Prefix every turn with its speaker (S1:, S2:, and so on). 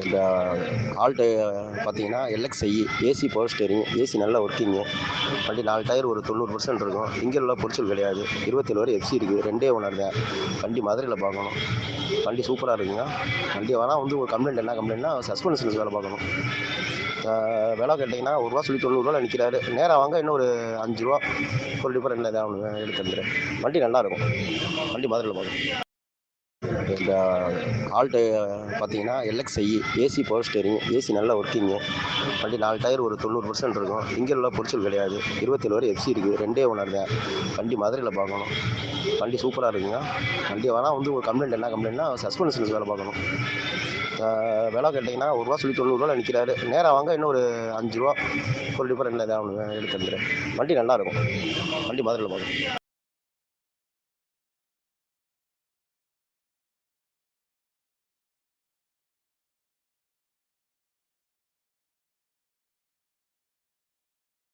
S1: இந்த ஆல்டோ பார்த்தீங்கன்னா LXI AC power steering, AC நல்ல ஒர்க்கிங்கு. வண்டி 4 டயர் ஒரு 90% இருக்கும். இன்ஜின் உள்ள பொரிச்சல் கிடையாது. 27 வரை எஃப்சி இருக்குது. 2 ஓனர் தான். வண்டி மதுரையில் பார்க்கணும். வண்டி சூப்பராக இருக்குங்க. வண்டி வேணால் வந்து ஒரு கம்ப்ளைண்ட் என்ன கம்ப்ளைண்ட்னா சஸ்பென்ஷன்ஸ் வேலை பார்க்கணும். விலை கேட்டிங்கன்னா ஒரு ரூபா சொல்லி 90 நிற்கிறாரு. நேராக வாங்க இன்னும் ஒரு 5 ரூபா ஒரு டிஃபரெண்ட் ஏதாவது எடுத்து வந்துடு. வண்டி நல்லாயிருக்கும். வண்டி மதுரையில் பார்க்கணும். இந்த ஆல்டோ பார்த்தீங்கன்னா LXI AC power steering, AC நல்ல ஒர்க்கிங்கு. வண்டி 4 டயர் ஒரு 90% இருக்கும். இன்ஜின் உள்ள பொரிச்சல் கிடையாது. 27 வரை எஃப்சி இருக்குது. 2 ஓனர் தான். வண்டி மதுரையில் பார்க்கணும். வண்டி சூப்பராக இருக்குங்க. வண்டி வேணால் வந்து ஒரு கம்ப்ளைண்ட் என்ன கம்ப்ளைண்ட்னா சஸ்பென்ஷன்ஸ் வேலை பார்க்கணும். விலை கேட்டிங்கன்னா ஒரு ரூபா சொல்லி 90 நிற்கிறாரு. நேராக வாங்க இன்னும் ஒரு 5 ரூபா ஒரு டிஃபரெண்ட் ஏதாவது எடுத்து வந்துடு. வண்டி நல்லாயிருக்கும். வண்டி மதுரையில் பார்க்கணும்.